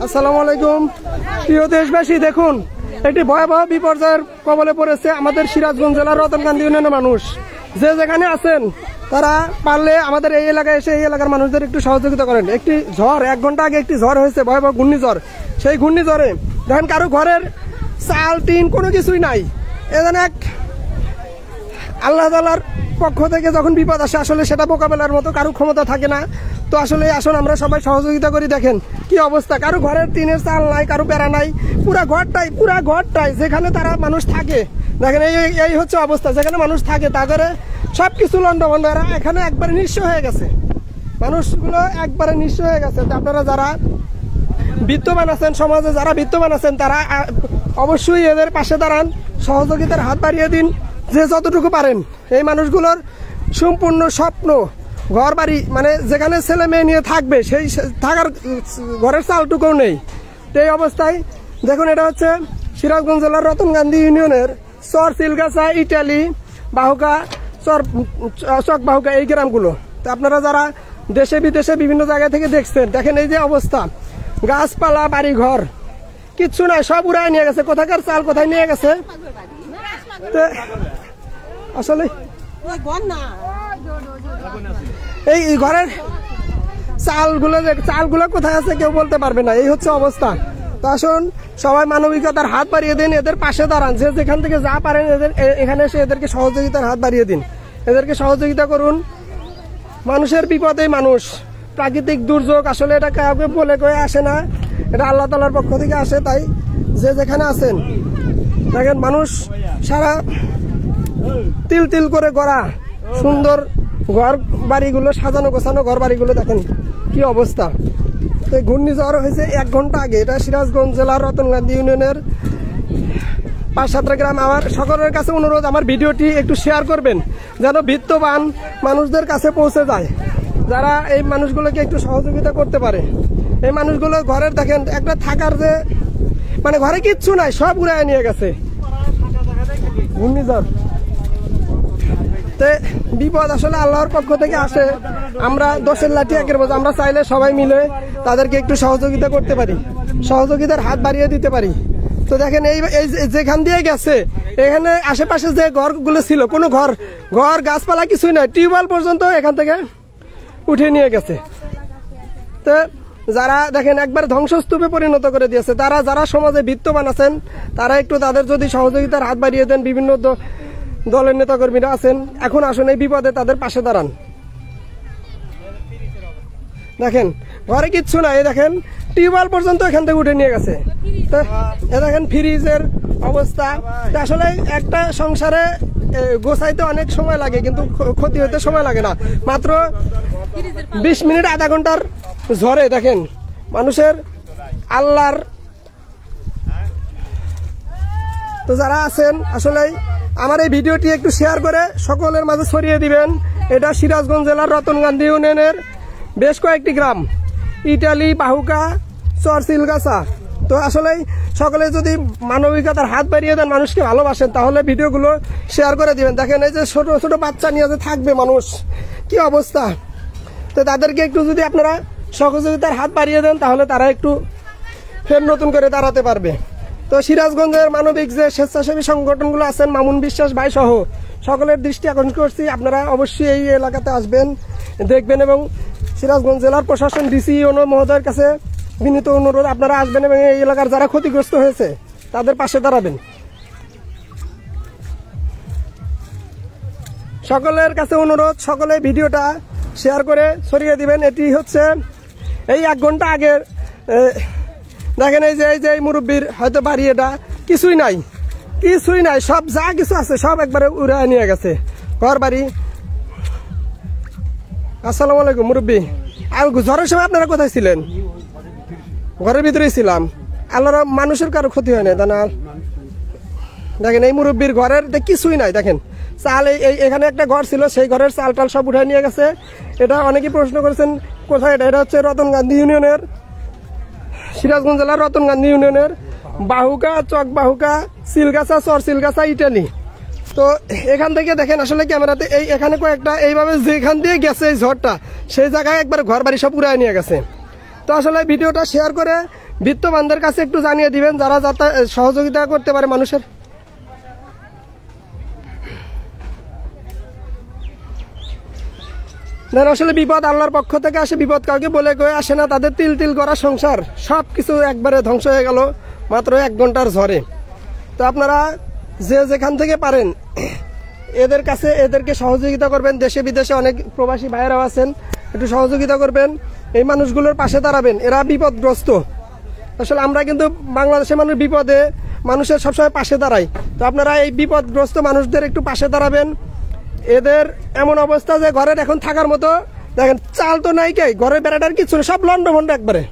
আসসালামু আলাইকুম প্রিয় দেশবাসী, দেখুন একটি ভয়াবহ বিপর্যয়ের কবলে পড়েছে আমাদের সিরাজগঞ্জ জেলার রতনকান্দি ইউনিয়নের মানুষ। যে যেখানে আছেন তারা পারলে আমাদের এই এলাকায় এসে এই এলাকার মানুষদের একটু সহযোগিতা করেন। একটি ঝড়, 1 ঘন্টা আগে একটি ঝড় হয়েছে, ভয়াবহ ঘূর্ণিঝড়। সেই ঘূর্ণিঝড়ে দেখেন কারো ঘরের চাল টিন কোনো কিছুই নাই। এখানে এক আল্লাহ তাআলার পক্ষ থেকে যখন বিপদ আসে আসলে সেটা মোকাবেলার মতো কারো ক্ষমতা থাকে না। তো আসলে আসুন আমরা সবাই সহযোগিতা করি। দেখেন কি অবস্থা, কারো ঘরের টিনের চাল নাই, কারো বেড়া নাই, পুরা ঘরটাই যেখানে তারা মানুষ থাকে। দেখেন এই হচ্ছে অবস্থা, যেখানে মানুষ থাকে তাদের সবকিছু লন্ডভন্ড, এরা এখানে একবারে নিঃস্ব হয়ে গেছে, মানুষগুলো একবারে নিঃস্ব হয়ে গেছে। তো আপনারা যারা বিত্তবান আছেন, সমাজে যারা বিত্তবান আছেন তারা অবশ্যই এদের পাশে দাঁড়ান, সহযোগিতার হাত বাড়িয়ে দিন যে যতটুকু পারেন। এই মানুষগুলোর সম্পূর্ণ স্বপ্ন ঘর বাড়ি, মানে যেখানে ছেলে মেয়ে নিয়ে থাকবে সেই থাকার ঘরের চালটুকুও নেই। তো এই অবস্থায় দেখুন, এটা হচ্ছে সিরাজগঞ্জ জেলার রতনকান্দি ইউনিয়নের চর সিলগাছা, ইটালি, বাহুকা, চক বাহুকা এই গ্রামগুলো। তো আপনারা যারা দেশে বিদেশে বিভিন্ন জায়গা থেকে দেখছেন, দেখেন এই যে অবস্থা, গাছপালা বাড়ি ঘর কিচ্ছু নাই, সব উড়ায় নিয়ে গেছে। কোথাকার চাল কোথায় নিয়ে গেছে। তো আসলে এই ঘরের চালগুলো কোথায় আছে কেউ বলতে পারবে না, এই হচ্ছে অবস্থা। তো আসুন সবাই মানবিকতার হাত বাড়িয়ে দিন, এদের পাশে দাঁড়ান, যে যেখান থেকে যা পারেন এদের এখানে এসে এদেরকে সহযোগিতার হাত বাড়িয়ে দিন, এদেরকে সহযোগিতা করুন। মানুষের বিপদে মানুষ, প্রাকৃতিক দুর্যোগ আসলে এটা কাউকে বলে কয়ে আসে না, এটা আল্লাহ তাআলার পক্ষ থেকে আসে। তাই যে যেখানে আছেন দেখেন, মানুষ সারা তিল তিল করে গড়া সুন্দর ঘর বাড়িগুলো, সাজানো গোছানো ঘর বাড়িগুলো দেখেন কি অবস্থা। এই ঘূর্ণিঝড় হয়েছে 1 ঘন্টা আগে, এটা সিরাজগঞ্জ জেলার রতনকান্দি ইউনিয়নের 5-7 গ্রাম। আমার সকলের কাছে অনুরোধ, আমার ভিডিওটি একটু শেয়ার করবেন যেন বিত্তবান মানুষদের কাছে পৌঁছে যায়, যারা এই মানুষগুলোকে একটু সহযোগিতা করতে পারে। এই মানুষগুলো ঘরের দেখেন একটা থাকার যে মানে ঘরে কিচ্ছু নাই, সব উড়ায় নিয়ে গেছে ঘূর্ণিঝড়। বিপদ আসলে আল্লাহর পক্ষ থেকে আসে, আমরা দোষের লাঠি একের বোঝা। আমরা চাইলে সবাই মিলে তাদেরকে একটু সহযোগিতা করতে পারি, সহযোগিতার হাত বাড়িয়ে দিতে পারি। তো দেখেন এই যেখান দিয়ে গেছে এখানে আশেপাশে যে ঘরগুলো ছিল, কোনো ঘর গাছপালা কিছুই নাই, টিউবওয়েল পর্যন্ত এখান থেকে উঠে নিয়ে গেছে। তো যারা দেখেন একবার ধ্বংসস্তূপে পরিণত করে দিয়েছে, তারা যারা সমাজে বিত্তবান আছেন তারা একটু তাদের যদি সহযোগিতার হাত বাড়িয়ে দেন, বিভিন্ন দলের নেতাকর্মীরা আছেন, এখন আসুন এই বিপদে তাদের পাশে দাঁড়ান। দেখেন ঘরে কিচ্ছু নাই, দেখেন টিউবওয়েল পর্যন্ত এখান থেকে উঠে নিয়ে গেছে। তো দেখেন ফ্রিজের অবস্থা। আসলে একটা সংসারে গোছাইতে অনেক সময় লাগে, কিন্তু ক্ষতি হইতে সময় লাগে না, মাত্র 20 মিনিট আধা ঘন্টার ঝড়ে দেখেন মানুষের আল্লাহর। তো যারা আছেন আসলে আমার এই ভিডিওটি একটু শেয়ার করে সকলের মাঝে ছড়িয়ে দিবেন। এটা সিরাজগঞ্জ জেলার রতনকান্দি ইউনিয়নের বেশ কয়েকটি গ্রাম, ইটালি, বাহুকা, চর সিলগাছা। তো আসলে সকলে যদি মানবিকতার হাত বাড়িয়ে দেন, মানুষকে ভালোবাসেন, তাহলে ভিডিওগুলো শেয়ার করে দিবেন। দেখেন এই যে ছোট ছোট বাচ্চা নিয়ে যে থাকবে মানুষ, কি অবস্থা। তো তাদেরকে একটু যদি আপনারা সহযোগিতার হাত বাড়িয়ে দেন তাহলে তারা একটু ফের নতুন করে দাঁড়াতে পারবে। তো সিরাজগঞ্জের মানবিক যে স্বেচ্ছাসেবী সংগঠনগুলো আছেন, মামুন বিশ্বাস ভাই সহ সকলের দৃষ্টি আকর্ষণ করছি, আপনারা অবশ্যই এই এলাকাতে আসবেন, দেখবেন, এবং সিরাজগঞ্জ জেলার প্রশাসন ডিসি মহোদয়ের কাছে বিনীত অনুরোধ, আপনারা আসবেন এবং এই এলাকার যারা ক্ষতিগ্রস্ত হয়েছে তাদের পাশে দাঁড়াবেন। সকলের কাছে অনুরোধ, সকলে ভিডিওটা শেয়ার করে ছড়িয়ে দিবেন। এটি হচ্ছে এই 1 ঘন্টা আগের। দেখেন এই যে মুরব্বীর হয়তো বাড়ি, এটা কিছুই নাই, সব যা কিছু আছে সব একবারে উড়ায় নিয়ে গেছে ঘর বাড়ি। আসসালামু আলাইকুম মুরব্বী, আর ঝড়ের সময় আপনারা কোথায় ছিলেন? ঘরের ভিতরেই ছিলাম। আল্লাহর মানুষের কারো ক্ষতি হয় না তা না। দেখেন এই মুরব্বীর ঘরের কিছুই নাই, দেখেন চাল এখানে একটা ঘর ছিল, সেই ঘরের চাল টাল সব উঠায় নিয়ে গেছে। এটা অনেকেই প্রশ্ন করেছেন কোথায়, এটা হচ্ছে রতনকান্দি ইউনিয়নের, সিরাজগঞ্জ জেলার রতনকান্দি ইউনিয়নের বাহুকা, চক বাহুকা, সিলগাছা, চর সিলগাছা, ইটালি। তো এখান থেকে দেখেন আসলে ক্যামেরাতে এখানে কয়েকটা এইভাবে যেখান দিয়ে গেছে এই ঝড়টা, সেই জায়গায় একবার ঘর বাড়ি সব উড়ায় নিয়ে গেছে। তো তো আসলে ভিডিওটা শেয়ার করে বিত্তবানদের কাছে একটু জানিয়ে দিবেন, যারা যাতে সহযোগিতা করতে পারে মানুষের। আসলে বিপদ আল্লাহর পক্ষ থেকে আসে, বিপদ কাউকে বলে কয়ে আসে না। তাদের তিল তিল করা সংসার সবকিছু একবারে ধ্বংস হয়ে গেল মাত্র 1 ঘন্টার ঝড়ে। তো আপনারা যে যেখান থেকে পারেন এদেরকে সহযোগিতা করবেন। দেশে বিদেশে অনেক প্রবাসী ভাইয়েরাও আছেন, একটু সহযোগিতা করবেন, এই মানুষগুলোর পাশে দাঁড়াবেন। এরা বিপদগ্রস্ত। আসলে আমরা কিন্তু বাংলাদেশের মানুষ বিপদে মানুষের সবসময় পাশে দাঁড়াই। তো আপনারা এই বিপদগ্রস্ত মানুষদের একটু পাশে দাঁড়াবেন। এদের এমন অবস্থা যে ঘরের এখন থাকার মতো দেখেন, চাল তো নাই, কে ঘরের বেড়াটার কিছু নেই, সব লন্ডভন্ড একবারে।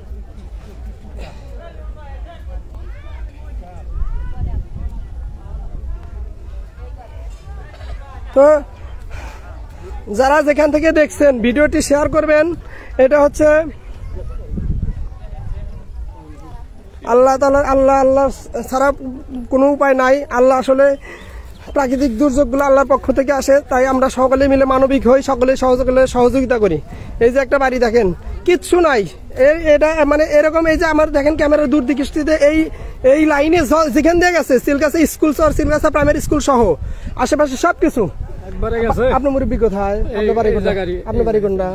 তো যারা যেখান থেকে দেখছেন ভিডিওটি শেয়ার করবেন। এটা হচ্ছে আল্লাহ তাআলা, আল্লাহ ছাড়া কোনো উপায় নাই। আল্লাহ আসলে প্রাকৃতিক দুর্যোগগুলো আল্লাহর পক্ষ থেকে আসে, তাই আমরা সকলে মিলে মানবিক হই, সকলে সহযোগিতা করি। এই যে একটা বাড়ি দেখেন, কিচ্ছু নাই, এটা মানে এরকম। এই যে আমার দেখেন ক্যামেরার দূর দৃষ্টিতে এই লাইনে যেখান দিয়ে গেছে সিলগাছা স্কুল সহ সিলগাছা প্রাইমারি স্কুল সহ আশেপাশে সবকিছু। আপনার মুরব্বী কোথায়? আপনার বাড়ি কোনটা?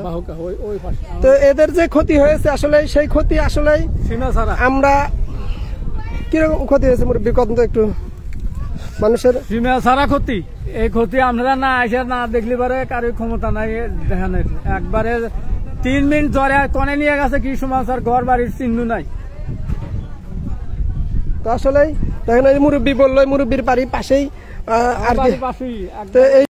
তো এদের যে ক্ষতি হয়েছে আসলে সেই ক্ষতি আসলে আমরা কিরকম ক্ষতি হয়েছে মুরব্বী কত একটু মানুষের সীমা ছাড়া ক্ষতি। এই ক্ষতি আমরা না এসে না দেখলে পারে কারো ক্ষমতা নাই দেখানোর। একবারে 3 মিনিট জ্বরে কনে নিয়ে গেছে কি সমাচার, ঘর বাড়ির চিহ্ন নাই। তো আসলে দেখেন মুরব্বী বললো, মুরব্বীর বাড়ির পাশেই আর কি।